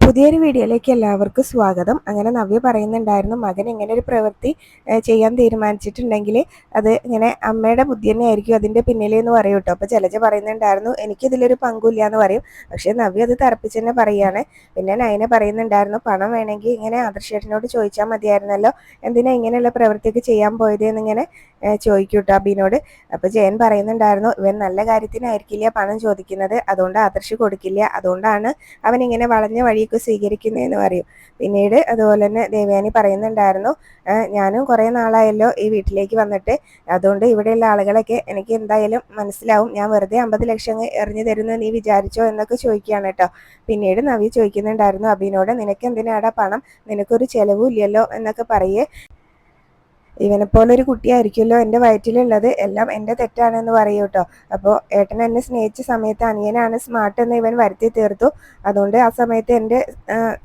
പുതിയൊരു വീഡിയോയിലേക്ക് എല്ലാവർക്കും സ്വാഗതം. അങ്ങനെ നവ്യ പറയുന്നുണ്ടായിരുന്നു, മകൻ ഇങ്ങനെ ഒരു പ്രവൃത്തി ചെയ്യാൻ തീരുമാനിച്ചിട്ടുണ്ടെങ്കിൽ അത് ഇങ്ങനെ അമ്മയുടെ ബുദ്ധി തന്നെ ആയിരിക്കും അതിൻ്റെ പിന്നിലെന്ന് പറയും കേട്ടോ. അപ്പോൾ ജലജ പറയുന്നുണ്ടായിരുന്നു, എനിക്കിതിലൊരു പങ്കുമില്ല എന്ന് പറയും. പക്ഷേ നവ്യ അത് തറപ്പിച്ച് തന്നെ പറയുകയാണ്. പിന്നെ നയന പറയുന്നുണ്ടായിരുന്നു, പണം വേണമെങ്കിൽ ഇങ്ങനെ ആദർശേട്ടനോട് ചോദിച്ചാൽ മതിയായിരുന്നല്ലോ, എന്തിനാ ഇങ്ങനെയുള്ള പ്രവൃത്തിയൊക്കെ ചെയ്യാൻ പോയത് എന്നിങ്ങനെ ചോദിക്കും കേട്ടോ അബിനോട്. അപ്പോൾ ജയൻ പറയുന്നുണ്ടായിരുന്നു, ഇവൻ നല്ല കാര്യത്തിനായിരിക്കില്ല പണം ചോദിക്കുന്നത്, അതുകൊണ്ട് ആദർശ് കൊടുക്കില്ല, അതുകൊണ്ടാണ് അവൻ ഇങ്ങനെ വളഞ്ഞ വഴിയൊക്കെ സ്വീകരിക്കുന്നതെന്ന് പറയും. പിന്നീട് അതുപോലെ തന്നെ ദേവയാനി പറയുന്നുണ്ടായിരുന്നു, ഞാനും കുറേ നാളായല്ലോ ഈ വീട്ടിലേക്ക് വന്നിട്ട്, അതുകൊണ്ട് ഇവിടെയുള്ള ആളുകളൊക്കെ എനിക്ക് എന്തായാലും മനസ്സിലാവും, ഞാൻ വെറുതെ 50 ലക്ഷം എറിഞ്ഞു തരുന്നു നീ വിചാരിച്ചോ എന്നൊക്കെ ചോദിക്കുകയാണ് കേട്ടോ. പിന്നീട് നവി ചോദിക്കുന്നുണ്ടായിരുന്നു അബിനോട്, നിനക്ക് എന്തിനാടാ പണം, നിനക്കൊരു ചെലവും ഇല്ലല്ലോ എന്നൊക്കെ പറയേ. ഇവനെപ്പോലെ ഒരു കുട്ടിയായിരിക്കുമല്ലോ എൻ്റെ വയറ്റിലുള്ളത്, എല്ലാം എൻ്റെ തെറ്റാണെന്ന് പറയൂ കേട്ടോ. അപ്പോൾ ഏട്ടൻ എന്നെ സ്നേഹിച്ച സമയത്ത് അനിയനാണ് സ്മാർട്ട് എന്ന് ഇവൻ വരുത്തി തീർത്തു, അതുകൊണ്ട് ആ സമയത്ത് എൻ്റെ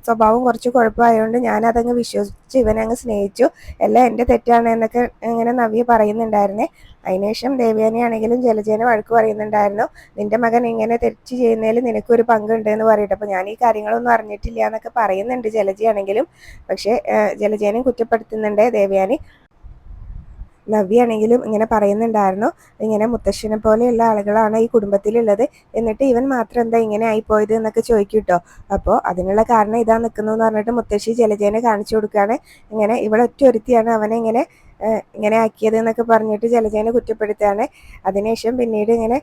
സ്വഭാവം കുറച്ച് കുഴപ്പമായതുകൊണ്ട് ഞാനതങ്ങ് വിശ്വസിച്ച് ഇവനങ്ങ് സ്നേഹിച്ചു, എല്ലാം എൻ്റെ തെറ്റാണ് എന്നൊക്കെ ഇങ്ങനെ നവ്യ പറയുന്നുണ്ടായിരുന്നേ. അതിനുശേഷം ദേവയാനിയാണെങ്കിലും ജലജേനെ വഴക്ക് പറയുന്നുണ്ടായിരുന്നു, നിന്റെ മകൻ ഇങ്ങനെ തെറ്റ് ചെയ്യുന്നതിൽ നിനക്കൊരു പങ്കുണ്ട് എന്ന് പറയട്ടെ. അപ്പോൾ ഞാൻ ഈ കാര്യങ്ങളൊന്നും അറിഞ്ഞിട്ടില്ല എന്നൊക്കെ പറയുന്നുണ്ട് ജലജയാണെങ്കിലും. പക്ഷേ ജലജേനെയും കുറ്റപ്പെടുത്തുന്നുണ്ട് ദേവയാനി. നവ്യാണെങ്കിലും ഇങ്ങനെ പറയുന്നുണ്ടായിരുന്നു, ഇങ്ങനെ മുത്തശ്ശനെ പോലെയുള്ള ആളുകളാണ് ഈ കുടുംബത്തിലുള്ളത്, എന്നിട്ട് ഇവൻ മാത്രം എന്താ ഇങ്ങനെ ആയിപ്പോയത് എന്നൊക്കെ ചോദിക്കും കേട്ടോ. അപ്പോൾ അതിനുള്ള കാരണം ഇതാ നിൽക്കുന്നു എന്ന് പറഞ്ഞിട്ട് മുത്തശ്ശി ജലജേനെ കാണിച്ചു കൊടുക്കുകയാണ്. ഇങ്ങനെ ഇവിടെ ഒറ്റ ഒരുത്തിയാണ് അവനെ ഇങ്ങനെ ആക്കിയത് എന്നൊക്കെ പറഞ്ഞിട്ട് ജലജേനെ കുറ്റപ്പെടുത്തുകയാണ്. അതിനുശേഷം പിന്നീട് ഇങ്ങനെ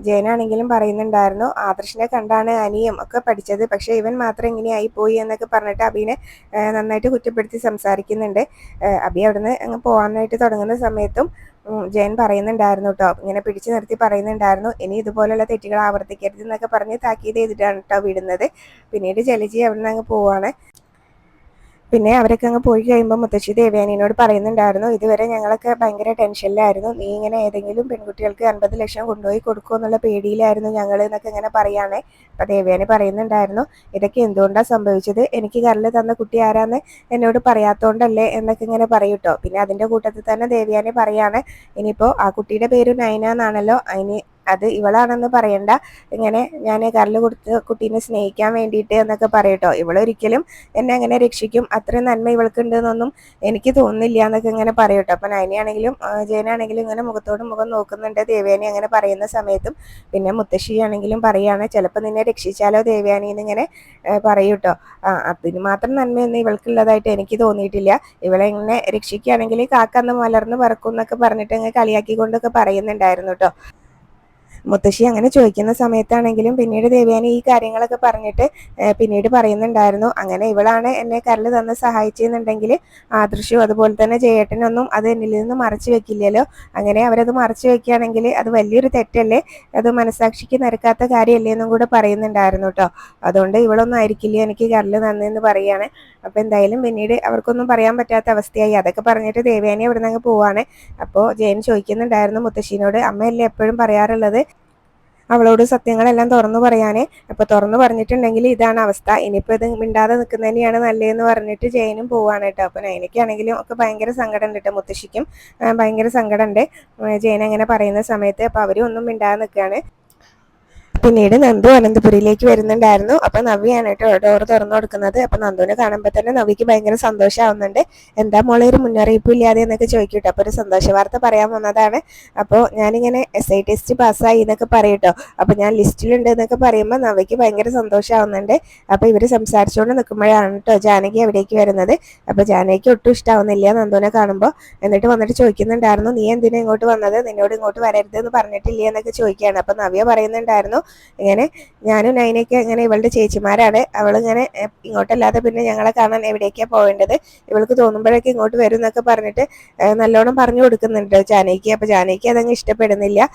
ജയനാണെങ്കിലും പറയുന്നുണ്ടായിരുന്നു, ആദർശിനെ കണ്ടാണ് അനിയും ഒക്കെ പഠിച്ചത്, പക്ഷേ ഇവൻ മാത്രം ഇങ്ങനെ ആയിപ്പോയി എന്നൊക്കെ പറഞ്ഞിട്ട് അബിനെ നന്നായിട്ട് കുറ്റപ്പെടുത്തി സംസാരിക്കുന്നുണ്ട്. അബി അവിടുന്ന് അങ്ങ് പോകാനായിട്ട് തുടങ്ങുന്ന സമയത്തും ജയൻ പറയുന്നുണ്ടായിരുന്നു കേട്ടോ, ഇങ്ങനെ പിടിച്ചു നിർത്തി പറയുന്നുണ്ടായിരുന്നു, ഇനി ഇതുപോലുള്ള തെറ്റുകൾ ആവർത്തിക്കരുത് എന്നൊക്കെ പറഞ്ഞ് താക്കീത് ചെയ്തിട്ടാണ് കേട്ടോ വിടുന്നത്. പിന്നീട് ജലജി അവിടുന്ന് അങ്ങ് പോവാണ്. പിന്നെ അവരൊക്കെ അങ്ങ് പോയി കഴിയുമ്പോൾ മുത്തശ്ശി ദേവയാനിയോട് പറയുന്നുണ്ടായിരുന്നു, ഇതുവരെ ഞങ്ങളൊക്കെ ഭയങ്കര ടെൻഷനിലായിരുന്നു, നീ ഇങ്ങനെ ഏതെങ്കിലും പെൺകുട്ടികൾക്ക് 50 ലക്ഷം കൊണ്ടുപോയി കൊടുക്കുമോ എന്നുള്ള പേടിയിലായിരുന്നു ഞങ്ങൾ എന്നൊക്കെ ഇങ്ങനെ പറയുകയാണെ. അപ്പം ദേവയാനി പറയുന്നുണ്ടായിരുന്നു, ഇതൊക്കെ എന്തുകൊണ്ടാണ് സംഭവിച്ചത്, എനിക്ക് കരൾ തന്ന കുട്ടി ആരാന്ന് എന്നോട് പറയാത്തോണ്ടല്ലേ എന്നൊക്കെ ഇങ്ങനെ പറയും കേട്ടോ. പിന്നെ അതിൻ്റെ കൂട്ടത്തിൽ തന്നെ ദേവയാനി പറയാണ്, ഇനിയിപ്പോൾ ആ കുട്ടിയുടെ പേര് നൈന എന്നാണല്ലോ, അത് ഇവളാണെന്ന് പറയണ്ട, ഇങ്ങനെ ഞാൻ കരൾ കൊടുത്ത് കുട്ടീനെ സ്നേഹിക്കാൻ വേണ്ടിയിട്ട് എന്നൊക്കെ പറയട്ടോ. ഇവളൊരിക്കലും എന്നെ അങ്ങനെ രക്ഷിക്കും, അത്രയും നന്മ ഇവൾക്കുണ്ട് എന്നൊന്നും എനിക്ക് തോന്നുന്നില്ല എന്നൊക്കെ ഇങ്ങനെ പറയട്ടോ. അപ്പം നയനയാണെങ്കിലും ജയനാണെങ്കിലും ഇങ്ങനെ മുഖത്തോട് മുഖം നോക്കുന്നുണ്ട് ദേവയാനി അങ്ങനെ പറയുന്ന സമയത്തും. പിന്നെ മുത്തശ്ശിയാണെങ്കിലും പറയാണ്, ചിലപ്പോൾ നിന്നെ രക്ഷിച്ചാലോ ദേവയാനി എന്നിങ്ങനെ പറയൂട്ടോ. അതിന് മാത്രം നന്മയൊന്നും ഇവൾക്കുള്ളതായിട്ട് എനിക്ക് തോന്നിയിട്ടില്ല, ഇവളെ ഇങ്ങനെ രക്ഷിക്കുകയാണെങ്കിൽ കാക്കന്ന് മലർന്ന് പറക്കും എന്നൊക്കെ പറഞ്ഞിട്ട് ഇങ്ങനെ കളിയാക്കിക്കൊണ്ടൊക്കെ പറയുന്നുണ്ടായിരുന്നു കേട്ടോ. മുത്തശ്ശി അങ്ങനെ ചോദിക്കുന്ന സമയത്താണെങ്കിലും പിന്നീട് ദേവയാനി ഈ കാര്യങ്ങളൊക്കെ പറഞ്ഞിട്ട് പിന്നീട് പറയുന്നുണ്ടായിരുന്നു, അങ്ങനെ ഇവളാണ് എന്നെ കരൾ തന്ന് സഹായിച്ചെന്നുണ്ടെങ്കിൽ ആദർശവും അതുപോലെ തന്നെ ജയേട്ടനൊന്നും അത് എന്നിൽ നിന്ന് മറച്ചു വെക്കില്ലല്ലോ, അങ്ങനെ അവരത് മറച്ചു വെക്കുകയാണെങ്കിൽ അത് വലിയൊരു തെറ്റല്ലേ, അത് മനസാക്ഷിക്ക് നിരക്കാത്ത കാര്യമല്ലേ എന്നും കൂടെ പറയുന്നുണ്ടായിരുന്നു കേട്ടോ. അതുകൊണ്ട് ഇവളൊന്നും ആയിരിക്കില്ല എനിക്ക് കരൾ തന്നെന്ന് പറയുകയാണ്. അപ്പോൾ എന്തായാലും പിന്നീട് അവർക്കൊന്നും പറയാൻ പറ്റാത്ത അവസ്ഥയായി. അതൊക്കെ പറഞ്ഞിട്ട് ദേവയാനി അവിടെ നിന്ന് അങ്ങ് പോവാണ്. അപ്പോൾ ജയൻ ചോദിക്കുന്നുണ്ടായിരുന്നു മുത്തശ്ശീനോട്, അമ്മയല്ലേ എപ്പോഴും പറയാറുള്ളത് അവളോട് സത്യങ്ങളെല്ലാം തുറന്നു പറയാനേ, അപ്പോൾ തുറന്നു പറഞ്ഞിട്ടുണ്ടെങ്കിൽ ഇതാണ് അവസ്ഥ, ഇനിയിപ്പോൾ ഇത് മിണ്ടാതെ നിൽക്കുന്നത് തന്നെയാണ് നല്ലതെന്ന് പറഞ്ഞിട്ട് ജയനും പോവാണ് കേട്ടോ. അപ്പോൾ നയനയ്ക്കാണെങ്കിലും ഒക്കെ ഭയങ്കര സങ്കടം ഉണ്ട് കേട്ടോ, മുത്തശ്ശിക്കും ഭയങ്കര സങ്കടമുണ്ട് ജയൻ അങ്ങനെ പറയുന്ന സമയത്ത്. അപ്പോൾ അവരും ഒന്നും മിണ്ടാതെ നിൽക്കുകയാണ്. പിന്നീട് നന്ദു അനന്തപുരിയിലേക്ക് വരുന്നുണ്ടായിരുന്നു. അപ്പൊ നവ്യാണ് കേട്ടോ ഡോർ തുറന്നു കൊടുക്കുന്നത്. അപ്പൊ നന്ദുവിനെ കാണുമ്പോൾ തന്നെ നവിക്ക് ഭയങ്കര സന്തോഷമാവുന്നുണ്ട്. എന്താ മോളെ ഒരു മുന്നറിയിപ്പ് ഇല്ലാതെ എന്നൊക്കെ ചോദിക്കട്ടോ. അപ്പൊ ഒരു സന്തോഷ വാർത്ത പറയാൻ വന്നതാണ്. അപ്പോൾ ഞാനിങ്ങനെ SI ടെസ്റ്റ് പാസ്സായി എന്നൊക്കെ പറയട്ടോ. അപ്പൊ ഞാൻ ലിസ്റ്റിലുണ്ട് എന്നൊക്കെ പറയുമ്പോൾ നവിക്ക് ഭയങ്കര സന്തോഷമാവുന്നുണ്ട്. അപ്പൊ ഇവര് സംസാരിച്ചുകൊണ്ട് നിൽക്കുമ്പോഴാണ് കേട്ടോ ജാനകി അവിടേക്ക് വരുന്നത്. അപ്പൊ ജാനകിക്ക് ഒട്ടും ഇഷ്ടാവുന്നില്ല നന്ദുവിനെ കാണുമ്പോൾ. എന്നിട്ട് വന്നിട്ട് ചോദിക്കുന്നുണ്ടായിരുന്നു, നീ എന്തിനാ ഇങ്ങോട്ട് വന്നത്, നിന്നോട് ഇങ്ങോട്ട് വരരുത് എന്ന് പറഞ്ഞിട്ടില്ലേ എന്നൊക്കെ ചോദിക്കുകയാണ്. അപ്പൊ നവ്യ പറയുന്നുണ്ടായിരുന്നു, ഇങ്ങനെ ഞാനും നൈനയൊക്കെ ഇങ്ങനെ ഇവളുടെ ചേച്ചിമാരാണ്, അവളിങ്ങനെ ഇങ്ങോട്ടല്ലാതെ പിന്നെ ഞങ്ങളെ കാണാൻ എവിടേക്കാണ് പോവേണ്ടത്, ഇവൾക്ക് തോന്നുമ്പോഴൊക്കെ ഇങ്ങോട്ട് വരും എന്നൊക്കെ പറഞ്ഞിട്ട് നല്ലോണം പറഞ്ഞു കൊടുക്കുന്നുണ്ട് ജാനകിക്ക്. അപ്പോൾ ജാനകിക്ക് അതങ്ങ് ഇഷ്ടപ്പെടുന്നില്ല.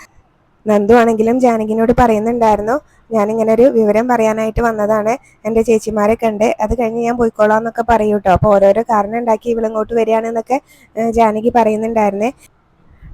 നന്ദു ആണെങ്കിലും ജാനകിനോട് പറയുന്നുണ്ടായിരുന്നു, ഞാനിങ്ങനെ ഒരു വിവരം പറയാനായിട്ട് വന്നതാണ്, എൻ്റെ ചേച്ചിമാരെ കണ്ട് അത് കഴിഞ്ഞ് ഞാൻ പോയിക്കോളാം എന്നൊക്കെ പറയൂ കേട്ടോ. അപ്പോൾ ഓരോരോ കാരണം ഉണ്ടാക്കി ഇവളിങ്ങോട്ട് വരികയാണെന്നൊക്കെ ജാനകി പറയുന്നുണ്ടായിരുന്നേ.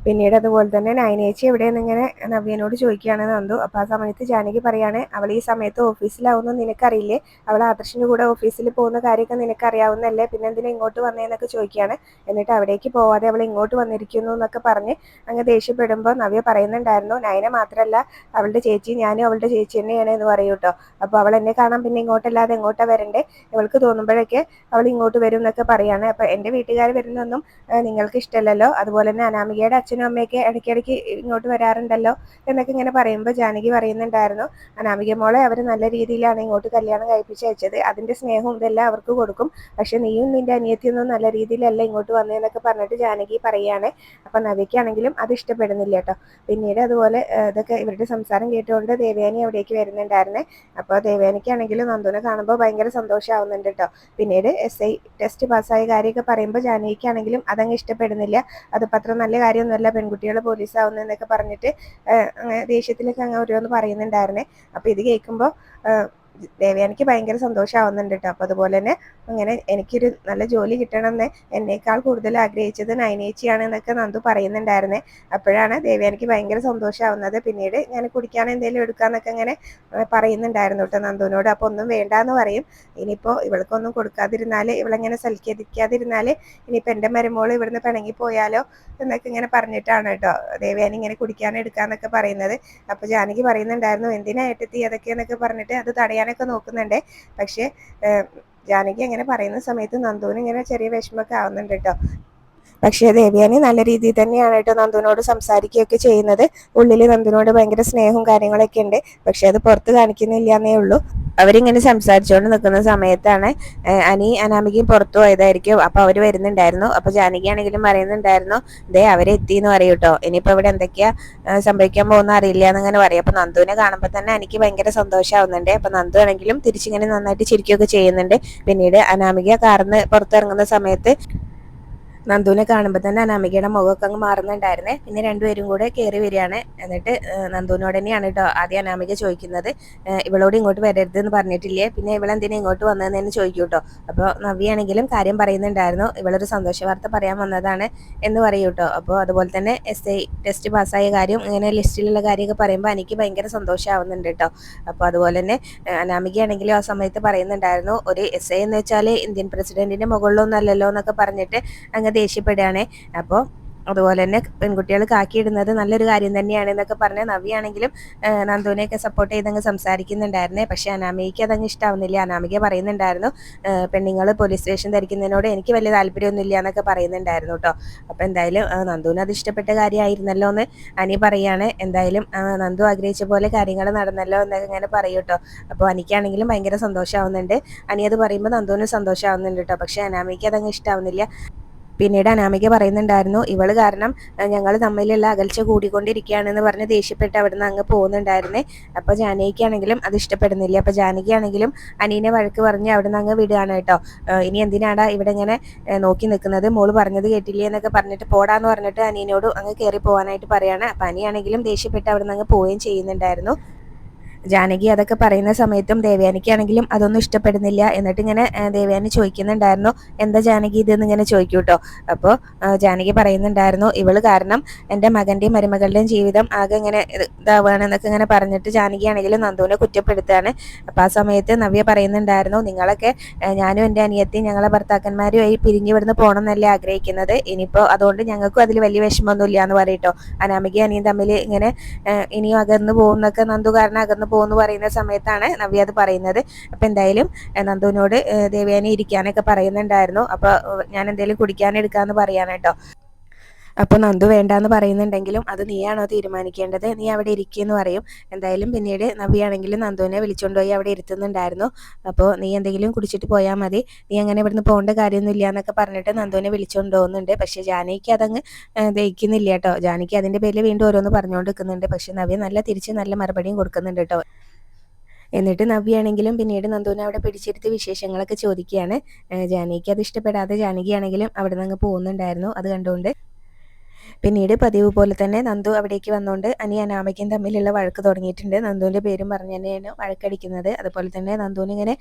പിന്നീട് അതുപോലെ തന്നെ നയനേച്ചി എവിടെയെന്ന് ഇങ്ങനെ നവ്യനോട് ചോദിക്കുകയാണ് നന്ദു. അപ്പോൾ ആ സമയത്ത് ജാനകി പറയാണ്, അവൾ ഈ സമയത്ത് ഓഫീസിലാവുമെന്ന് നിനക്കറിയില്ലേ, അവൾ ആദർശിൻ്റെ കൂടെ ഓഫീസിൽ പോകുന്ന കാര്യമൊക്കെ നിനക്കറിയാവുന്നല്ലേ, പിന്നെ എന്തിനാ ഇങ്ങോട്ട് വന്നതെന്നൊക്കെ ചോദിക്കുകയാണ്. എന്നിട്ട് അവിടേക്ക് പോവാതെ അവൾ ഇങ്ങോട്ട് വന്നിരിക്കുന്നു എന്നൊക്കെ പറഞ്ഞ് അങ്ങ് ദേഷ്യപ്പെടുമ്പോൾ നവ്യ പറയുന്നുണ്ടായിരുന്നു, നയന മാത്രമല്ല അവളുടെ ചേച്ചി, ഞാനും അവളുടെ ചേച്ചി തന്നെയാണ് എന്ന് പറയൂ കേട്ടോ. അപ്പോൾ അവൾ എന്നെ കാണാൻ പിന്നെ ഇങ്ങോട്ടല്ലാതെ എങ്ങോട്ടാണ് വരണ്ടേ, ഇവൾക്ക് തോന്നുമ്പോഴൊക്കെ അവൾ ഇങ്ങോട്ട് വരും എന്നൊക്കെ പറയാണ്. അപ്പോൾ എൻ്റെ വീട്ടുകാർ വരുന്നൊന്നും നിങ്ങൾക്ക് ഇഷ്ടമല്ലല്ലോ, അതുപോലെ തന്നെ അനാമികയുടെ അച്ഛനും അമ്മയൊക്കെ ഇടയ്ക്കിടയ്ക്ക് ഇങ്ങോട്ട് വരാറുണ്ടല്ലോ എന്നൊക്കെ ഇങ്ങനെ പറയുമ്പോൾ ജാനകി പറയുന്നുണ്ടായിരുന്നു, അനാമിക മോളെ അവർ നല്ല രീതിയിലാണ് ഇങ്ങോട്ട് കല്യാണം കഴിപ്പിച്ച് അയച്ചത്, അതിൻ്റെ സ്നേഹവും ഇതെല്ലാം അവർക്ക് കൊടുക്കും, പക്ഷെ നീയും നിൻ്റെ അനിയത്തിയൊന്നും നല്ല രീതിയിലല്ല ഇങ്ങോട്ട് വന്നതെന്നൊക്കെ പറഞ്ഞിട്ട് ജാനകി പറയുകയാണ്. അപ്പം നവിക്കാണെങ്കിലും അത് ഇഷ്ടപ്പെടുന്നില്ല കേട്ടോ. പിന്നീട് അതുപോലെ ഇതൊക്കെ ഇവരുടെ സംസാരം കേട്ടുകൊണ്ട് ദേവയാനി അവിടേക്ക് വരുന്നുണ്ടായിരുന്നേ. അപ്പോൾ ദേവയാനിക്കാണെങ്കിലും നന്ദുവിനെ കാണുമ്പോൾ ഭയങ്കര സന്തോഷമാവുന്നുണ്ട് കേട്ടോ. പിന്നീട് SI ടെസ്റ്റ് പാസ്സായ കാര്യമൊക്കെ പറയുമ്പോൾ ജാനകിക്കാണെങ്കിലും അതങ്ങ് ഇഷ്ടപ്പെടുന്നില്ല. അതിപ്പോൾ അത്ര നല്ല കാര്യമൊന്നുമല്ല പെൺകുട്ടികൾ പോലീസാവുന്നതെന്നൊക്കെ പറഞ്ഞിട്ട് ദേഷ്യത്തിലൊക്കെ അങ്ങ് ഓരോന്ന് പറയുന്നുണ്ടായിരുന്നേ. അപ്പോൾ ഇത് കേൾക്കുമ്പോൾ ദേവയാനിക്ക് ഭയങ്കര സന്തോഷമാവുന്നുണ്ട് കേട്ടോ. അപ്പോൾ അതുപോലെ തന്നെ അങ്ങനെ എനിക്കൊരു നല്ല ജോലി കിട്ടണമെന്ന് എന്നേക്കാൾ കൂടുതൽ ആഗ്രഹിച്ചത് നയനേച്ചിയാണ് എന്നൊക്കെ നന്ദു പറയുന്നുണ്ടായിരുന്നേ. അപ്പോഴാണ് ദേവയാനിക്ക് ഭയങ്കര സന്തോഷമാവുന്നത്. പിന്നീട് ഞാൻ കുടിക്കാൻ എന്തെങ്കിലും എടുക്കാമെന്നൊക്കെ അങ്ങനെ പറയുന്നുണ്ടായിരുന്നു കേട്ടോ നന്ദുവിനോട്. അപ്പോൾ ഒന്നും വേണ്ടാന്ന് പറയും. ഇനിയിപ്പോൾ ഇവൾക്കൊന്നും കൊടുക്കാതിരുന്നാൽ, ഇവളെങ്ങനെ സൽക്കരിക്കാതിരുന്നാൽ ഇനിയിപ്പോൾ എൻ്റെ മരുമോൾ ഇവിടുന്ന് പിണങ്ങി പോയാലോ എന്നൊക്കെ ഇങ്ങനെ പറഞ്ഞിട്ടാണ് കേട്ടോ ദേവയാനി ഇങ്ങനെ കുടിക്കാൻ എടുക്കാന്നൊക്കെ പറയുന്നത്. അപ്പോൾ ജാനകി പറയുന്നുണ്ടായിരുന്നു, എന്തിനാ ഏട്ടത്തി അതൊക്കെയെന്നൊക്കെ പറഞ്ഞിട്ട് അത് തടയാനൊക്കെ നോക്കുന്നുണ്ട്. പക്ഷേ ജാനകി അങ്ങനെ പറയുന്ന സമയത്ത് നന്ദുവിന് ഇങ്ങനെ ചെറിയ വിഷമമൊക്കെ ആവുന്നുണ്ട് കേട്ടോ. പക്ഷേ ദേവയാനി നല്ല രീതിയിൽ തന്നെയാണ് കേട്ടോ നന്ദുവിനോട് സംസാരിക്കുകയൊക്കെ ചെയ്യുന്നത്. ഉള്ളിൽ നന്ദുവിനോട് ഭയങ്കര സ്നേഹവും കാര്യങ്ങളൊക്കെ ഉണ്ട്, പക്ഷെ അത് പുറത്ത് കാണിക്കുന്നില്ല എന്നേ ഉള്ളൂ. അവരിങ്ങനെ സംസാരിച്ചുകൊണ്ട് നിൽക്കുന്ന സമയത്താണ് അനാമികയും പുറത്തു പോയതായിരിക്കും. അപ്പോൾ അവർ വരുന്നുണ്ടായിരുന്നു. അപ്പോൾ ജാനകിയാണെങ്കിലും പറയുന്നുണ്ടായിരുന്നു, ദേ അവരെത്തി എന്ന് പറയും കേട്ടോ. ഇനിയിപ്പോൾ ഇവിടെ എന്തൊക്കെയാ സംഭവിക്കാൻ പോകുന്ന അറിയില്ല എന്നിങ്ങനെ പറയും. അപ്പോൾ നന്ദുവിനെ കാണുമ്പോൾ തന്നെ എനിക്ക് ഭയങ്കര സന്തോഷമാവുന്നുണ്ട്. അപ്പോൾ നന്ദു ആണെങ്കിലും തിരിച്ചിങ്ങനെ നന്നായിട്ട് ചിരിക്കുകയൊക്കെ ചെയ്യുന്നുണ്ട്. പിന്നീട് അനാമിക കാറിന്ന് പുറത്തിറങ്ങുന്ന സമയത്ത് നന്ദുവിനെ കാണുമ്പോൾ തന്നെ അനാമികയുടെ മുഖമൊക്കെ അങ്ങ് മാറുന്നുണ്ടായിരുന്നേ. പിന്നെ രണ്ടുപേരും കൂടെ കയറി വരികയാണ്. എന്നിട്ട് നന്ദുവിനോട് തന്നെയാണ് കേട്ടോ ആദ്യം അനാമിക ചോദിക്കുന്നത്, ഇവളോട് ഇങ്ങോട്ട് വരരുത് എന്ന് പറഞ്ഞിട്ടില്ലേ, പിന്നെ ഇവളെന്തിനാ ഇങ്ങോട്ട് വന്നതെന്ന് ചോദിക്കും കേട്ടോ. അപ്പോൾ നവ്യാണെങ്കിലും കാര്യം പറയുന്നുണ്ടായിരുന്നു, ഇവളൊരു സന്തോഷ വാർത്ത പറയാൻ വന്നതാണ് എന്ന് പറയും കേട്ടോ. അപ്പോൾ അതുപോലെ തന്നെ SI ടെസ്റ്റ് പാസ്സായ കാര്യം ഇങ്ങനെ ലിസ്റ്റിലുള്ള കാര്യമൊക്കെ പറയുമ്പോൾ എനിക്ക് ഭയങ്കര സന്തോഷമാവുന്നുണ്ട് കേട്ടോ. അപ്പോൾ അതുപോലെ തന്നെ അനാമികയാണെങ്കിലും ആ സമയത്ത് പറയുന്നുണ്ടായിരുന്നു, ഒരു SI എന്ന് വെച്ചാൽ ഇന്ത്യൻ പ്രസിഡന്റിന്റെ മുകളിലൊന്നും അല്ലല്ലോ എന്നൊക്കെ പറഞ്ഞിട്ട് അങ്ങ് ദേഷ്യപ്പെടുകയാണ്. അപ്പോൾ അതുപോലെ തന്നെ പെൺകുട്ടികൾ കാക്കിയിടുന്നത് നല്ലൊരു കാര്യം തന്നെയാണ് എന്നൊക്കെ പറഞ്ഞ് നവ്യാണെങ്കിലും നന്ദുവിനെയൊക്കെ സപ്പോർട്ട് ചെയ്തങ്ങ് സംസാരിക്കുന്നുണ്ടായിരുന്നേ. പക്ഷെ അനാമികയ്ക്ക് അതങ്ങ് ഇഷ്ടാവുന്നില്ല. അനാമിക പറയുന്നുണ്ടായിരുന്നു, പെണ്ണുങ്ങൾ പോലീസ് സ്റ്റേഷൻ ധരിക്കുന്നതിനോട് എനിക്ക് വലിയ താല്പര്യമൊന്നുമില്ല എന്നൊക്കെ പറയുന്നുണ്ടായിരുന്നു കേട്ടോ. അപ്പോൾ എന്തായാലും നന്ദുവിന് അത് ഇഷ്ടപ്പെട്ട കാര്യമായിരുന്നല്ലോ എന്ന് അനി പറയാണ്. എന്തായാലും നന്ദു ആഗ്രഹിച്ച പോലെ കാര്യങ്ങൾ നടന്നല്ലോ എന്നൊക്കെ ഇങ്ങനെ പറയും കേട്ടോ. അപ്പോൾ എനിക്കാണെങ്കിലും ഭയങ്കര സന്തോഷമാവുന്നുണ്ട്. അനി അത് പറയുമ്പോൾ നന്ദുവിന് സന്തോഷമാവുന്നുണ്ട് കേട്ടോ. പക്ഷെ അനാമിക്ക് അതങ്ങ് ഇഷ്ടാവുന്നില്ല. പിന്നീട് അനാമിക പറയുന്നുണ്ടായിരുന്നു, ഇവള് കാരണം ഞങ്ങൾ തമ്മിലുള്ള അകൽച്ച കൂടിക്കൊണ്ടിരിക്കുകയാണെന്ന് പറഞ്ഞ് ദേഷ്യപ്പെട്ട് അവിടെ നിന്ന് അങ്ങ് പോകുന്നുണ്ടായിരുന്നേ. അപ്പോൾ ജാനകിയാണെങ്കിലും അത് ഇഷ്ടപ്പെടുന്നില്ല. അപ്പോൾ ജാനകിയാണെങ്കിലും അനീനെ വഴക്ക് പറഞ്ഞ് അവിടെ നിന്ന് അങ്ങ് വിടുകയാണ് കേട്ടോ. ഇനി എന്തിനാടാ ഇവിടെ ഇങ്ങനെ നോക്കി നിൽക്കുന്നത്, മോള് പറഞ്ഞത് കേട്ടില്ലേ എന്നൊക്കെ പറഞ്ഞിട്ട് പോടാന്ന് പറഞ്ഞിട്ട് അനീനോട് അങ്ങ് കയറി പോകാനായിട്ട് പറയാണ്. അപ്പം അനിയാണെങ്കിലും ദേഷ്യപ്പെട്ട് അവിടെ നിന്ന് അങ്ങ് പോവുകയും ചെയ്യുന്നുണ്ടായിരുന്നു. ജാനകി അതൊക്കെ പറയുന്ന സമയത്തും ദേവയാനിക്കാണെങ്കിലും അതൊന്നും ഇഷ്ടപ്പെടുന്നില്ല. എന്നിട്ട് ഇങ്ങനെ ദേവയാനി ചോദിക്കുന്നുണ്ടായിരുന്നു, എന്താ ജാനകി ഇതെന്ന് ഇങ്ങനെ ചോദിക്കും കേട്ടോ. അപ്പോൾ ജാനകി പറയുന്നുണ്ടായിരുന്നു, ഇവള് കാരണം എൻ്റെ മകൻ്റെയും മരുമകളുടെയും ജീവിതം ആകെ ഇങ്ങനെ ഇതാവുകയാണെന്നൊക്കെ ഇങ്ങനെ പറഞ്ഞിട്ട് ജാനകിയാണെങ്കിലും നന്ദുവിനെ കുറ്റപ്പെടുത്തുകയാണ്. അപ്പോൾ ആ സമയത്ത് നവ്യ പറയുന്നുണ്ടായിരുന്നു, നിങ്ങളൊക്കെ ഞാനും എൻ്റെ അനിയത്തിയും ഞങ്ങളെ ഭർത്താക്കന്മാരുമായി പിരിഞ്ഞു ഇവിടുന്ന് പോകണം എന്നല്ലേ ആഗ്രഹിക്കുന്നത്, ഇനിയിപ്പോൾ അതുകൊണ്ട് ഞങ്ങൾക്കും അതിൽ വലിയ വിഷമമൊന്നുമില്ല എന്ന് പറയട്ടോ. അനാമിക അനിയും തമ്മിൽ ഇങ്ങനെ ഇനിയും അകന്നു പോകുന്നൊക്കെ നന്ദു കാരണം അകന്നു പോകുന്നു പറയുന്ന സമയത്താണ് നവ്യ അത് പറയുന്നത്. അപ്പം എന്തായാലും നന്ദുവിനോട് ദേവയാനി ഇരിക്കാനൊക്കെ പറയുന്നുണ്ടായിരുന്നു. അപ്പോൾ ഞാൻ എന്തെങ്കിലും കുടിക്കാനെടുക്കാമെന്ന് പറയാൻ കേട്ടോ. അപ്പോൾ നന്ദു വേണ്ടാന്ന് പറയുന്നുണ്ടെങ്കിലും അത് നീയാണോ തീരുമാനിക്കേണ്ടത്, നീ അവിടെ ഇരിക്കുമെന്ന് പറയും. എന്തായാലും പിന്നീട് നവ്യാണെങ്കിലും നന്ദുവിനെ വിളിച്ചുകൊണ്ട് പോയി അവിടെ ഇരുത്തുന്നുണ്ടായിരുന്നു. അപ്പോൾ നീ എന്തെങ്കിലും കുടിച്ചിട്ട് പോയാൽ മതി, നീ അങ്ങനെ ഇവിടുന്ന് പോകേണ്ട കാര്യമൊന്നുമില്ല എന്നൊക്കെ പറഞ്ഞിട്ട് നന്ദുവിനെ വിളിച്ചുകൊണ്ട് പോകുന്നുണ്ട്. പക്ഷേ ജാനകിക്ക് അതങ്ങ് ദഹിക്കുന്നില്ല കേട്ടോ. ജാനകി അതിൻ്റെ പേരിൽ വീണ്ടും ഓരോന്ന് പറഞ്ഞുകൊണ്ട് നിൽക്കുന്നുണ്ട്. പക്ഷേ നവ്യ തിരിച്ച് നല്ല മറുപടിയും കൊടുക്കുന്നുണ്ട് കേട്ടോ. എന്നിട്ട് നവ്യാണെങ്കിലും പിന്നീട് നന്ദുവിനെ അവിടെ പിടിച്ചെടുത്ത് വിശേഷങ്ങളൊക്കെ ചോദിക്കുകയാണ്. ജാനകിക്ക് അത് ഇഷ്ടപ്പെടാതെ ജാനകിയാണെങ്കിലും അവിടെ നിന്ന് അങ്ങ് പോകുന്നുണ്ടായിരുന്നു അത് കണ്ടുകൊണ്ട്. പിന്നീട് പതിവ് പോലെ തന്നെ നന്ദു അവിടേക്ക് വന്നുകൊണ്ട് അനാമികയും തമ്മിലുള്ള വഴക്ക് തുടങ്ങിയിട്ടുണ്ട്. നന്ദുവിൻ്റെ പേരും പറഞ്ഞ് തന്നെയാണ് വഴക്കടിക്കുന്നത്. അതുപോലെ തന്നെ നന്ദുവിന് ഇങ്ങനെ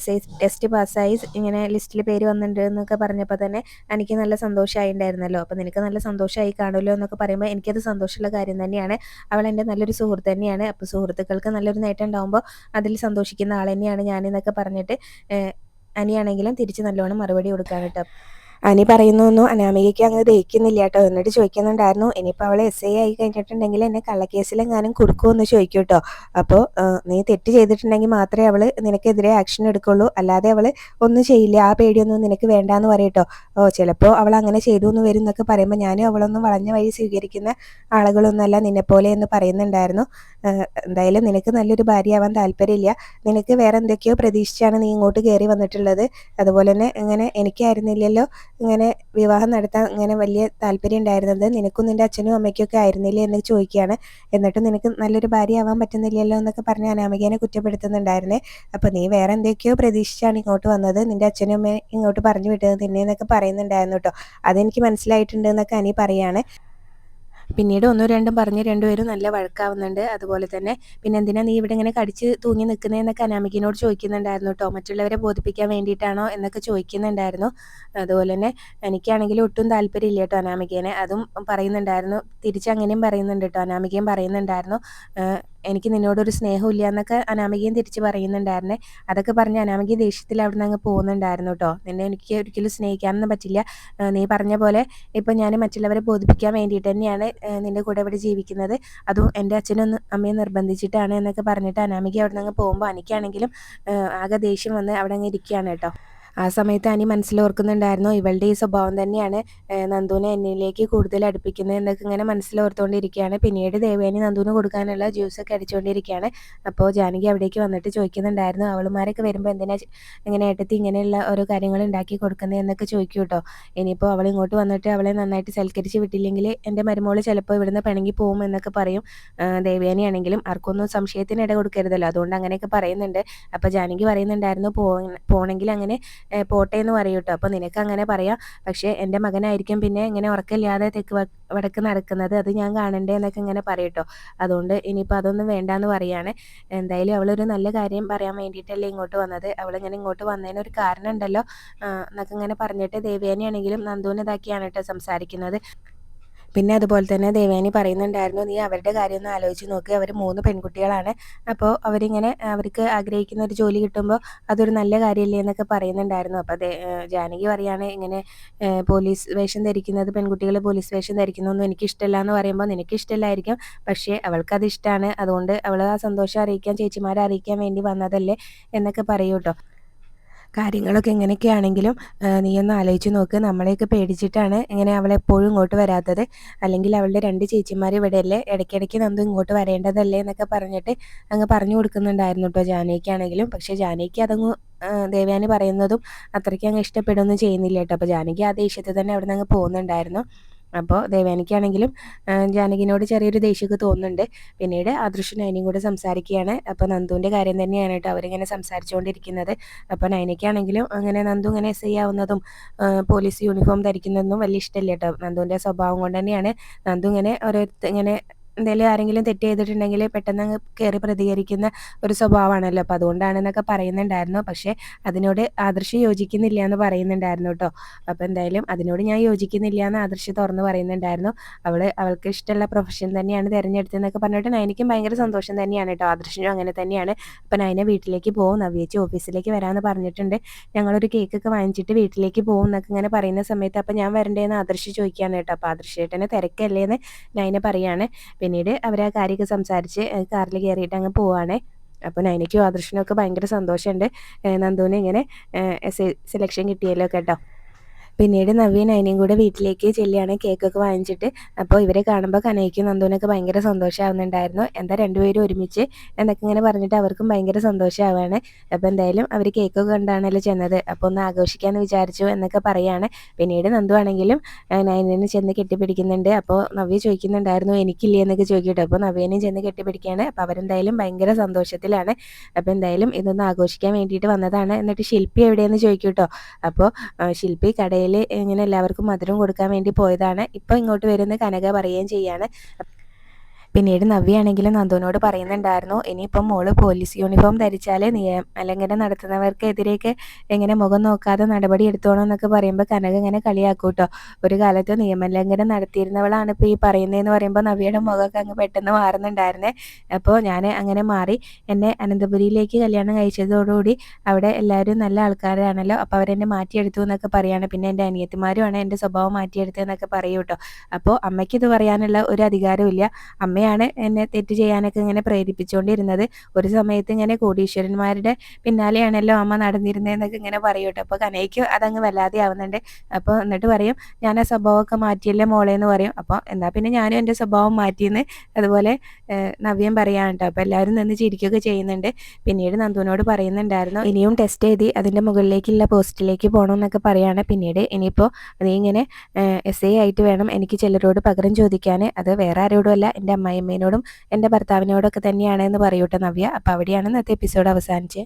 SI ടെസ്റ്റ് പാസ്സായി ഇങ്ങനെ ലിസ്റ്റിൽ പേര് വന്നിട്ടുണ്ട് എന്നൊക്കെ പറഞ്ഞപ്പോൾ തന്നെ എനിക്ക് നല്ല സന്തോഷമായി ഉണ്ടായിരുന്നല്ലോ. അപ്പോൾ നിനക്ക് നല്ല സന്തോഷമായി കാണുമല്ലോ എന്നൊക്കെ പറയുമ്പോൾ എനിക്കത് സന്തോഷമുള്ള കാര്യം തന്നെയാണ്. അവൾ എൻ്റെ നല്ലൊരു സുഹൃത്ത് തന്നെയാണ്. അപ്പോൾ സുഹൃത്തുക്കൾക്ക് നല്ലൊരു നേട്ടം ഉണ്ടാകുമ്പോൾ അതിൽ സന്തോഷിക്കുന്ന ആൾ തന്നെയാണ് ഞാനെന്നൊക്കെ പറഞ്ഞിട്ട് അനിയാണെങ്കിലും തിരിച്ച് നല്ലോണം മറുപടി കൊടുക്കാൻ കേട്ടോ. അനി പറയുന്നൊന്നും അനാമികയ്ക്ക് അങ്ങ് ദഹിക്കുന്നില്ല കേട്ടോ. എന്നിട്ട് ചോദിക്കുന്നുണ്ടായിരുന്നു, ഇനിയിപ്പോൾ അവൾ SI ആയി കഴിഞ്ഞിട്ടുണ്ടെങ്കിൽ എന്നെ കള്ളക്കേസിലെങ്ങാനും കൊടുക്കുമെന്ന് ചോദിക്കും കേട്ടോ. അപ്പോൾ നീ തെറ്റ് ചെയ്തിട്ടുണ്ടെങ്കിൽ മാത്രമേ അവൾ നിനക്കെതിരെ ആക്ഷൻ എടുക്കുള്ളൂ, അല്ലാതെ അവൾ ഒന്നും ചെയ്യില്ല, ആ പേടിയൊന്നും നിനക്ക് വേണ്ടാന്ന് പറയട്ടോ. ചിലപ്പോൾ അവൾ അങ്ങനെ ചെയ്തു എന്ന് വരും എന്നൊക്കെ പറയുമ്പോൾ ഞാനും അവളൊന്നും വളഞ്ഞ വഴി സ്വീകരിക്കുന്ന ആളുകളൊന്നുമല്ല നിന്നെപ്പോലെ എന്ന് പറയുന്നുണ്ടായിരുന്നു. എന്തായാലും നിനക്ക് നല്ലൊരു ഭാര്യയാവാൻ താല്പര്യമില്ല, നിനക്ക് വേറെ എന്തൊക്കെയോ പ്രതീക്ഷിച്ചാണ് നീ ഇങ്ങോട്ട് കയറി വന്നിട്ടുള്ളത്. അതുപോലെ തന്നെ ഇങ്ങനെ എനിക്കായിരുന്നില്ലല്ലോ ഇങ്ങനെ വിവാഹം നടത്താൻ ഇങ്ങനെ വലിയ താല്പര്യം ഉണ്ടായിരുന്നത്, നിനക്കും നിൻ്റെ അച്ഛനും അമ്മയ്ക്കൊക്കെ ആയിരുന്നില്ലേ എന്ന് ചോദിക്കുകയാണ്. എന്നിട്ടും നിനക്ക് നല്ലൊരു ഭാര്യ ആവാൻ പറ്റുന്നില്ലല്ലോ എന്നൊക്കെ പറഞ്ഞ് അനാമികേനെ കുറ്റപ്പെടുത്തുന്നുണ്ടായിരുന്നേ. അപ്പോൾ നീ വേറെ എന്തൊക്കെയോ പ്രതീക്ഷിച്ചാണ് ഇങ്ങോട്ട് വന്നത്, നിൻ്റെ അച്ഛനും അമ്മയും ഇങ്ങോട്ട് പറഞ്ഞു വിട്ടത് നിന്നെ എന്നൊക്കെ പറയുന്നുണ്ടായിരുന്നു കേട്ടോ. അതെനിക്ക് മനസ്സിലായിട്ടുണ്ട് എന്നൊക്കെ അനി പറയാണ്. പിന്നീട് ഒന്നും രണ്ടും പറഞ്ഞ് രണ്ടുപേരും നല്ല വഴക്കാവുന്നുണ്ട്. അതുപോലെ തന്നെ പിന്നെ എന്തിനാ നീ ഇവിടെ ഇങ്ങനെ കടിച്ച് തൂങ്ങി നിൽക്കുന്നതെന്നൊക്കെ അനാമികയോട് ചോദിക്കുന്നുണ്ടായിരുന്നു കേട്ടോ. മറ്റുള്ളവരെ ബോധിപ്പിക്കാൻ വേണ്ടിയിട്ടാണോ എന്നൊക്കെ ചോദിക്കുന്നുണ്ടായിരുന്നു. അതുപോലെ തന്നെ എനിക്കാണെങ്കിലും ഒട്ടും താല്പര്യമില്ല കേട്ടോ അനാമികേനെ, അതും പറയുന്നുണ്ടായിരുന്നു. തിരിച്ചങ്ങനെയും പറയുന്നുണ്ട് കേട്ടോ, അനാമികയും പറയുന്നുണ്ടായിരുന്നു എനിക്ക് നിന്നോടൊരു സ്നേഹമില്ല എന്നൊക്കെ അനാമികയും തിരിച്ച് പറയുന്നുണ്ടായിരുന്നേ. അതൊക്കെ പറഞ്ഞ് അനാമിക ദേഷ്യത്തിൽ അവിടെ നിന്ന് അങ്ങ് പോകുന്നുണ്ടായിരുന്നു കേട്ടോ. നിന്നെ എനിക്ക് ഒരിക്കലും സ്നേഹിക്കാനൊന്നും പറ്റില്ല, നീ പറഞ്ഞ പോലെ ഇപ്പം ഞാൻ മറ്റുള്ളവരെ ബോധിപ്പിക്കാൻ വേണ്ടിയിട്ട് തന്നെയാണ് നിൻ്റെ കൂടെ ഇവിടെ ജീവിക്കുന്നത്, അതും എൻ്റെ അച്ഛനും അമ്മയും നിർബന്ധിച്ചിട്ടാണ് എന്നൊക്കെ പറഞ്ഞിട്ട് അനാമിക അവിടെ നിന്ന് അങ്ങ് പോകുമ്പോൾ എനിക്കാണെങ്കിലും ആകെ ദേഷ്യം വന്ന് അവിടെ അങ്ങ് ഇരിക്കുകയാണ് കേട്ടോ. ആ സമയത്ത് അനി മനസ്സിലോർക്കുന്നുണ്ടായിരുന്നു, ഇവളുടെ ഈ സ്വഭാവം തന്നെയാണ് നന്ദുവിനെ എന്നിലേക്ക് കൂടുതൽ അടുപ്പിക്കുന്നത് എന്നൊക്കെ ഇങ്ങനെ മനസ്സിലോർത്തുകൊണ്ടിരിക്കുകയാണ്. പിന്നീട് ദേവയാനി നന്ദുവിന് കൊടുക്കാനുള്ള ജ്യൂസൊക്കെ അടിച്ചുകൊണ്ടിരിക്കുകയാണ്. അപ്പോൾ ജാനകി അവിടേക്ക് വന്നിട്ട് ചോദിക്കുന്നുണ്ടായിരുന്നു, അവളുമാരൊക്കെ വരുമ്പോൾ എന്തിനാ ഇങ്ങനെ ഏട്ടത്തി ഇങ്ങനെയുള്ള ഓരോ കാര്യങ്ങൾ ഉണ്ടാക്കി കൊടുക്കുന്നത് എന്നൊക്കെ ചോദിക്കും കേട്ടോ. ഇനിയിപ്പോൾ അവൾ ഇങ്ങോട്ട് വന്നിട്ട് അവളെ നന്നായിട്ട് സൽക്കരിച്ച് വിട്ടില്ലെങ്കിൽ എൻ്റെ മരുമോൾ ചിലപ്പോൾ ഇവിടുന്ന് പിണങ്ങി പോകും എന്നൊക്കെ പറയും. ദേവയാനി ആണെങ്കിലും ആർക്കൊന്നും സംശയത്തിന് ഇട കൊടുക്കരുതല്ലോ, അതുകൊണ്ട് അങ്ങനെയൊക്കെ പറയുന്നുണ്ട്. അപ്പോൾ ജാനകി പറയുന്നുണ്ടായിരുന്നു, പോണെങ്കിൽ അങ്ങനെ പോട്ടെ എന്ന് പറയും കേട്ടോ. അപ്പോൾ നിനക്ക് അങ്ങനെ പറയാം, പക്ഷേ എൻ്റെ മകനായിരിക്കും പിന്നെ ഇങ്ങനെ ഉറക്കമില്ലാതെ തെക്ക് വടക്ക് നടക്കുന്നത്, അത് ഞാൻ കാണണ്ടേ എന്നൊക്കെ ഇങ്ങനെ പറയും കേട്ടോ. അതുകൊണ്ട് ഇനിയിപ്പോൾ അതൊന്നും വേണ്ടാന്ന് പറയാണ്. എന്തായാലും അവളൊരു നല്ല കാര്യം പറയാൻ വേണ്ടിയിട്ടല്ലേ ഇങ്ങോട്ട് വന്നത്, അവളിങ്ങനെ ഇങ്ങോട്ട് വന്നതിനൊരു കാരണം ഉണ്ടല്ലോ എന്നൊക്കെ ഇങ്ങനെ പറഞ്ഞിട്ട് ദേവയാനി ആണെങ്കിലും നന്ദുവിനെ ഇതാക്കിയാണ് കേട്ടോ സംസാരിക്കുന്നത്. പിന്നെ അതുപോലെ തന്നെ ദേവയാനി പറയുന്നുണ്ടായിരുന്നു, നീ അവരുടെ കാര്യം ഒന്ന് ആലോചിച്ച് നോക്ക്, അവർ 3 പെൺകുട്ടികളാണ്, അപ്പോൾ അവരിങ്ങനെ അവർക്ക് ആഗ്രഹിക്കുന്ന ഒരു ജോലി കിട്ടുമ്പോൾ അതൊരു നല്ല കാര്യമല്ലേ എന്നൊക്കെ പറയുന്നുണ്ടായിരുന്നു. അപ്പോൾ ജാനകി പറയാണ്, ഇങ്ങനെ പോലീസ് വേഷം ധരിക്കുന്നത്, പെൺകുട്ടികൾ പോലീസ് വേഷം ധരിക്കുന്നതൊന്നും എനിക്കിഷ്ടമല്ല എന്ന് പറയുമ്പോൾ നിനക്ക് ഇഷ്ടമല്ലായിരിക്കും, പക്ഷേ അവൾക്കത് ഇഷ്ടമാണ്, അതുകൊണ്ട് അവൾ ആ സന്തോഷം അറിയിക്കാൻ ചേച്ചിമാരെ അറിയിക്കാൻ വേണ്ടി വന്നതല്ലേ എന്നൊക്കെ പറയൂ കേട്ടോ. കാര്യങ്ങളൊക്കെ എങ്ങനെയൊക്കെയാണെങ്കിലും നീയൊന്ന് ആലോചിച്ച് നോക്ക്, നമ്മളെയൊക്കെ പേടിച്ചിട്ടാണ് ഇങ്ങനെ അവളെപ്പോഴും ഇങ്ങോട്ട് വരാത്തത്, അല്ലെങ്കിൽ അവളുടെ 2 ചേച്ചിമാർ ഇവിടെയല്ലേ, ഇടയ്ക്കിടയ്ക്ക് നന്ദു ഇങ്ങോട്ട് വരേണ്ടതല്ലേ എന്നൊക്കെ പറഞ്ഞിട്ട് അങ്ങ് പറഞ്ഞു കൊടുക്കുന്നുണ്ടായിരുന്നു കേട്ടോ ജാനകിക്കാണെങ്കിലും. പക്ഷേ ജാനകിക്ക് അതങ്ങ് ദേവയാനി പറയുന്നതും അത്രയ്ക്ക് അങ്ങ് ഇഷ്ടപ്പെടുകയൊന്നും ചെയ്യുന്നില്ല കേട്ടോ. അപ്പോൾ ജാനകി ആ ദേഷ്യത്തിൽ തന്നെ അവിടെ നിന്ന് അങ്ങ് പോകുന്നുണ്ടായിരുന്നു. അപ്പോൾ ദേവയാനിക്കാണെങ്കിലും ജാനകിനോട് ചെറിയൊരു ദേഷ്യമൊക്കെ തോന്നുന്നുണ്ട്. പിന്നീട് ആദർശും നയനയും കൂടെ സംസാരിക്കുകയാണ്. അപ്പോൾ നന്ദുവിൻ്റെ കാര്യം തന്നെയാണ് കേട്ടോ അവരിങ്ങനെ സംസാരിച്ചുകൊണ്ടിരിക്കുന്നത്. അപ്പോൾ നയനയ്ക്കാണെങ്കിലും അങ്ങനെ നന്ദു ഇങ്ങനെ SI ആവുന്നതും പോലീസ് യൂണിഫോം ധരിക്കുന്നതൊന്നും വലിയ ഇഷ്ടമില്ല കേട്ടോ. നന്ദുവിൻ്റെ സ്വഭാവം കൊണ്ട് തന്നെയാണ് നന്ദു ഇങ്ങനെ ഇങ്ങനെ എന്തെങ്കിലും ആരെങ്കിലും തെറ്റ് ചെയ്തിട്ടുണ്ടെങ്കിൽ പെട്ടെന്ന് അങ്ങ് കയറി പ്രതികരിക്കുന്ന ഒരു സ്വഭാവമാണല്ലോ, അപ്പോൾ അതുകൊണ്ടാണെന്നൊക്കെ പറയുന്നുണ്ടായിരുന്നു. പക്ഷേ അതിനോട് ആദർശ് യോജിക്കുന്നില്ല എന്ന് പറയുന്നുണ്ടായിരുന്നു കേട്ടോ. അപ്പോൾ എന്തായാലും അതിനോട് ഞാൻ യോജിക്കുന്നില്ല എന്ന് ആദർശ് തുറന്ന് പറയുന്നുണ്ടായിരുന്നു. അവൾക്ക് ഇഷ്ടമുള്ള പ്രൊഫഷൻ തന്നെയാണ് തിരഞ്ഞെടുത്തതെന്നൊക്കെ പറഞ്ഞിട്ട് നയനയ്ക്കും ഭയങ്കര സന്തോഷം തന്നെയാണ് കേട്ടോ. ആദർശിനും അങ്ങനെ തന്നെയാണ്. അപ്പോൾ നയന വീട്ടിലേക്ക് പോകും, നവ്യേച്ചി ഓഫീസിലേക്ക് വരാമെന്ന് പറഞ്ഞിട്ടുണ്ട്, ഞങ്ങളൊരു കേക്കൊക്കെ വാങ്ങിച്ചിട്ട് വീട്ടിലേക്ക് പോകും എന്നൊക്കെ ഇങ്ങനെ പറയുന്ന സമയത്ത് അപ്പോൾ ഞാൻ വരണ്ടേന്ന് ആദർശ് ചോദിക്കുകയാണ് കേട്ടോ. അപ്പോൾ ആദർശേട്ടനെ തിരക്കല്ലേ എന്ന് നയന പറയാണ്. പിന്നീട് അവർ ആ കാര്യമൊക്കെ സംസാരിച്ച് കാറിൽ കയറിയിട്ട് അങ്ങ് പോവാണ്. അപ്പോൾ നയനയ്ക്കും ആദർശിനും ഒക്കെ ഭയങ്കര സന്തോഷമുണ്ട് നന്ദുവിന് ഇങ്ങനെ സെലക്ഷൻ കിട്ടിയല്ലോ കേട്ടോ. പിന്നീട് നവ്യയും നയനയും കൂടെ വീട്ടിലേക്ക് ചെല്ലുകയാണ് കേക്കൊക്കെ വാങ്ങിച്ചിട്ട്. അപ്പോൾ ഇവരെ കാണുമ്പോൾ കനയ്ക്കും നന്ദുവിനൊക്കെ ഭയങ്കര സന്തോഷമാവുന്നുണ്ടായിരുന്നു. എന്താ രണ്ടുപേരും ഒരുമിച്ച് എന്നൊക്കെ ഇങ്ങനെ പറഞ്ഞിട്ട് അവർക്കും ഭയങ്കര സന്തോഷമാവാണ്. അപ്പോൾ എന്തായാലും അവർ കേക്കൊക്കെ കണ്ടാണല്ലോ ചെന്നത്, അപ്പോൾ ഒന്ന് ആഘോഷിക്കാമെന്ന് വിചാരിച്ചു എന്നൊക്കെ പറയുകയാണ്. പിന്നീട് നന്ദു ആണെങ്കിലും നയനെ ചെന്ന് കെട്ടിപ്പിടിക്കുന്നുണ്ട്. അപ്പോൾ നവ്യ ചോദിക്കുന്നുണ്ടായിരുന്നു എനിക്കില്ലേ എന്നൊക്കെ ചോദിക്കട്ടെ. അപ്പോൾ നവ്യനെയും ചെന്ന് കെട്ടിപ്പിടിക്കുകയാണ്. അപ്പോൾ അവരെന്തായാലും ഭയങ്കര സന്തോഷത്തിലാണ്. അപ്പോൾ എന്തായാലും ഇതൊന്ന് ആഘോഷിക്കാൻ വേണ്ടിയിട്ട് വന്നതാണ്. എന്നിട്ട് ശില്പി എവിടെയെന്ന് ചോദിക്കും കേട്ടോ. അപ്പോൾ ശില്പി കടയിൽ കടയിൽ ഇങ്ങനെ എല്ലാവർക്കും മധുരം കൊടുക്കാൻ വേണ്ടി പോയതാണ്. ഇപ്പോൾ ഇങ്ങോട്ട് വരുന്ന കനക പറയുകയും ചെയ്യാണ്. പിന്നീട് നവ്യയാണെങ്കിലും നന്ദുവിനോട് പറയുന്നുണ്ടായിരുന്നു, ഇനിയിപ്പം മോള് പോലീസ് യൂണിഫോം ധരിച്ചാൽ നിയമലംഘനം നടത്തുന്നവർക്കെതിരെയൊക്കെ എങ്ങനെ മുഖം നോക്കാതെ നടപടി എടുത്തോണം എന്നൊക്കെ പറയുമ്പോൾ കനക ഇങ്ങനെ കളിയാക്കും കേട്ടോ. ഒരു കാലത്ത് നിയമലംഘനം നടത്തിയിരുന്നവളാണ് ഇപ്പോൾ ഈ പറയുന്നതെന്ന് പറയുമ്പോൾ നവ്യയുടെ മുഖമൊക്കെ അങ്ങ് പെട്ടെന്ന് മാറുന്നുണ്ടായിരുന്നേ. അപ്പോൾ ഞാൻ അങ്ങനെ മാറി, എന്നെ അനന്തപുരിയിലേക്ക് കല്യാണം കഴിച്ചതോടുകൂടി അവിടെ എല്ലാവരും നല്ല ആൾക്കാരാണല്ലോ, അപ്പോൾ അവരെന്നെ മാറ്റിയെടുത്തു എന്നൊക്കെ പറയാണ്. പിന്നെ എൻ്റെ അനിയത്തിമാരുമാണ് എൻ്റെ സ്വഭാവം മാറ്റിയെടുത്തതെന്നൊക്കെ പറയൂ കേട്ടോ. അപ്പോൾ അമ്മയ്ക്കിത് പറയാനുള്ള ഒരു അധികാരവും ഇല്ല. അമ്മയാണ് എന്നെ തെറ്റ് ചെയ്യാനൊക്കെ ഇങ്ങനെ പ്രേരിപ്പിച്ചുകൊണ്ടിരുന്നത്. ഒരു സമയത്ത് ഇങ്ങനെ കോടീശ്വരന്മാരുടെ പിന്നാലെയാണല്ലോ അമ്മ നടന്നിരുന്നതെന്നൊക്കെ ഇങ്ങനെ പറയും കേട്ടോ. അപ്പോൾ കനയ്ക്ക് അതങ്ങ് വല്ലാതെ ആവുന്നുണ്ട്. അപ്പോൾ എന്നിട്ട് പറയും, ഞാൻ ആ സ്വഭാവമൊക്കെ മാറ്റിയല്ലേ മോളെ എന്ന് പറയും. അപ്പോൾ എന്നാൽ പിന്നെ ഞാനും എൻ്റെ സ്വഭാവം മാറ്റിയെന്ന് അതുപോലെ നവ്യം പറയാൻ കേട്ടോ. അപ്പോൾ എല്ലാവരും നിന്ന് ചിരിക്കുകയൊക്കെ ചെയ്യുന്നുണ്ട്. പിന്നീട് നന്ദുവിനോട് പറയുന്നുണ്ടായിരുന്നു, ഇനിയും ടെസ്റ്റ് എഴുതി അതിൻ്റെ മുകളിലേക്കുള്ള പോസ്റ്റിലേക്ക് പോകണം എന്നൊക്കെ പറയാണ്. പിന്നീട് ഇനിയിപ്പോൾ നീ ഇങ്ങനെ SA ആയിട്ട് വേണം എനിക്ക് ചിലരോട് പകരം ചോദിക്കാൻ, അത് വേറെ ആരോടും അല്ല, എൻ്റെ അമ്മായിയമ്മേനോടും എൻ്റെ ഭർത്താവിനോടൊക്കെ തന്നെയാണ് എന്ന് പറയൂട്ടെ നവ്യ. അപ്പോൾ അവിടെയാണ് ഇന്നത്തെ എപ്പിസോഡ് അവസാനിച്ചത്.